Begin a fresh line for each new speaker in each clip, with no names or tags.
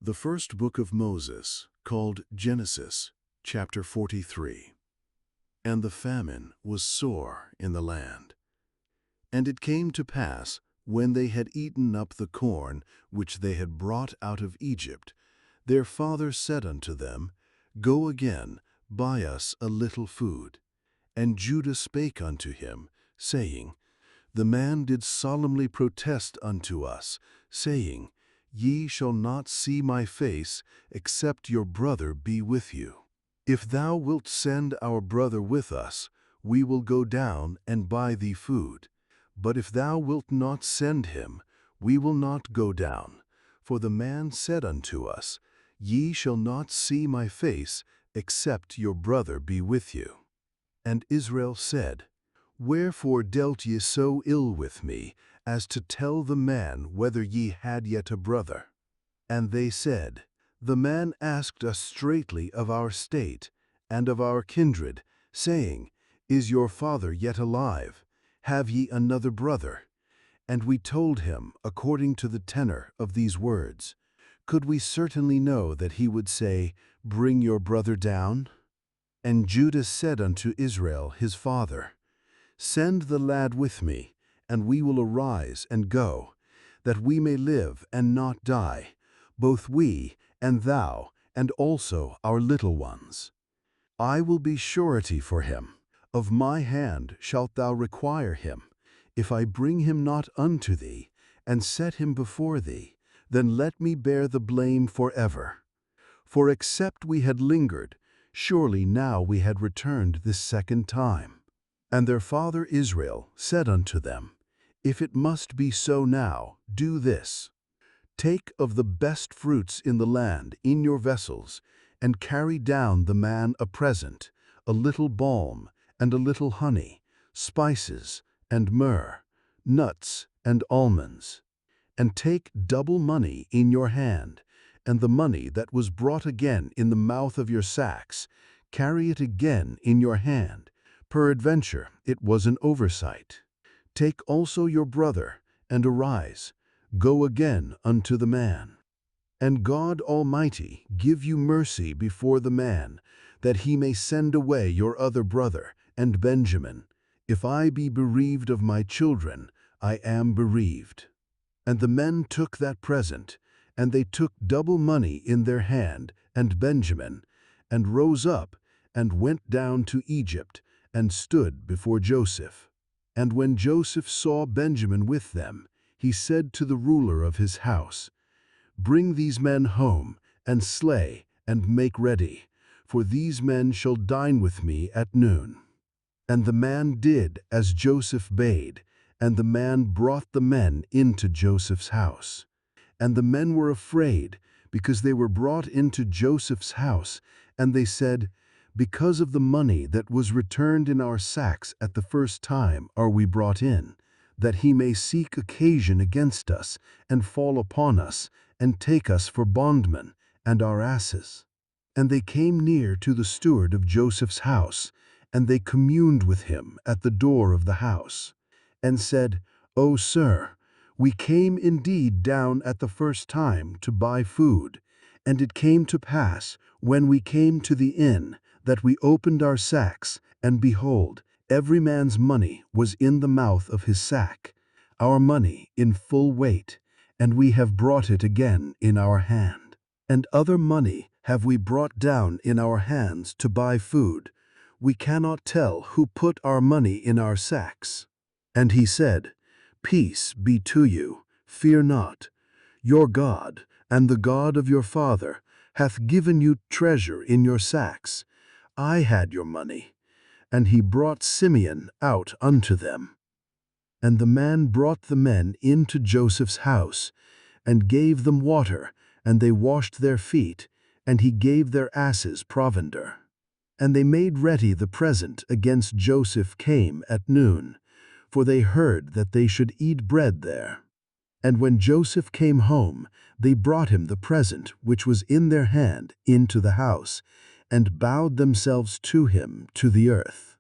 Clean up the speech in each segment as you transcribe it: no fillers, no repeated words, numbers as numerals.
The first book of Moses, called Genesis, chapter 43. And the famine was sore in the land. And it came to pass, when they had eaten up the corn which they had brought out of Egypt, their father said unto them, Go again, buy us a little food. And Judah spake unto him, saying, The man did solemnly protest unto us, saying, Ye shall not see my face, except your brother be with you. If thou wilt send our brother with us, we will go down and buy thee food. But if thou wilt not send him, we will not go down. For the man said unto us, Ye shall not see my face, except your brother be with you. And Israel said, Wherefore dealt ye so ill with me, as to tell the man whether ye had yet a brother? And they said, The man asked us straitly of our state, and of our kindred, saying, Is your father yet alive? Have ye another brother? And we told him according to the tenor of these words. Could we certainly know that he would say, Bring your brother down? And Judah said unto Israel his father, Send the lad with me, and we will arise and go, that we may live and not die, both we and thou, and also our little ones. I will be surety for him. Of my hand shalt thou require him. If I bring him not unto thee, and set him before thee, then let me bear the blame forever. For except we had lingered, surely now we had returned this second time. And their father Israel said unto them, If it must be so now, do this. Take of the best fruits in the land in your vessels, and carry down the man a present, a little balm, and a little honey, spices, and myrrh, nuts, and almonds. And take double money in your hand, and the money that was brought again in the mouth of your sacks, carry it again in your hand. Peradventure it was an oversight. Take also your brother, and arise, go again unto the man. And God Almighty give you mercy before the man, that he may send away your other brother, and Benjamin. If I be bereaved of my children, I am bereaved. And the men took that present, and they took double money in their hand, and Benjamin, and rose up, and went down to Egypt, and stood before Joseph. And when Joseph saw Benjamin with them, he said to the ruler of his house, Bring these men home, and slay, and make ready, for these men shall dine with me at noon. And the man did as Joseph bade, and the man brought the men into Joseph's house. And the men were afraid, because they were brought into Joseph's house, and they said, Because of the money that was returned in our sacks at the first time are we brought in, that he may seek occasion against us, and fall upon us, and take us for bondmen, and our asses. And they came near to the steward of Joseph's house, and they communed with him at the door of the house, and said, O sir, we came indeed down at the first time to buy food, and it came to pass, when we came to the inn, that we opened our sacks, and behold, every man's money was in the mouth of his sack, our money in full weight, and we have brought it again in our hand. And other money have we brought down in our hands to buy food. We cannot tell who put our money in our sacks. And he said, Peace be to you, fear not. Your God, and the God of your father, hath given you treasure in your sacks. I had your money. And he brought Simeon out unto them. And the man brought the men into Joseph's house, and gave them water, and they washed their feet, and he gave their asses provender. And they made ready the present against Joseph came at noon, for they heard that they should eat bread there. And when Joseph came home, they brought him the present which was in their hand into the house, and bowed themselves to him to the earth.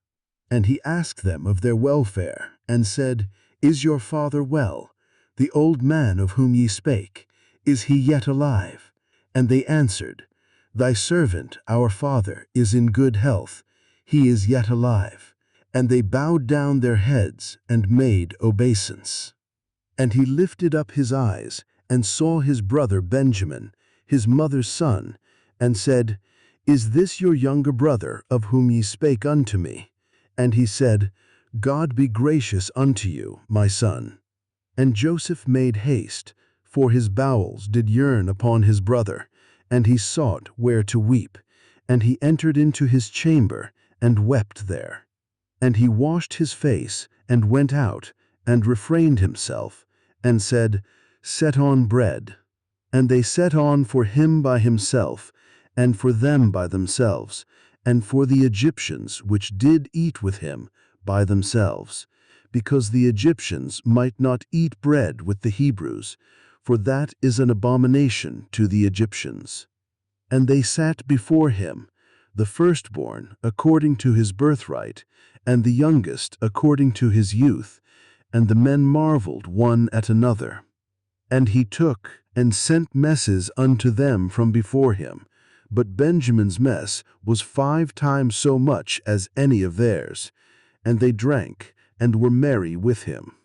And he asked them of their welfare, and said, Is your father well? The old man of whom ye spake, is he yet alive?
And they answered, Thy servant, our father, is in good health, he is yet alive. And they bowed down their heads and made obeisance. And he lifted up his eyes, and saw his brother Benjamin, his mother's son, and said, Is this your younger brother, of whom ye spake unto me? And he said, God be gracious unto you, my son. And Joseph made haste, for his bowels did yearn upon his brother, and he sought where to weep. And he entered into his chamber, and wept there. And he washed his face, and went out, and refrained himself, and said, Set on bread. And they set on for him by himself, and for them by themselves, and for the Egyptians which did eat with him by themselves, because the Egyptians might not eat bread with the Hebrews, for that is an abomination to the Egyptians. And they sat before him, the firstborn according to his birthright, and the youngest according to his youth, and the men marveled one at another. And he took and sent messes unto them from before him, but Benjamin's mess was 5 times so much as any of theirs. And they drank, and were merry with him.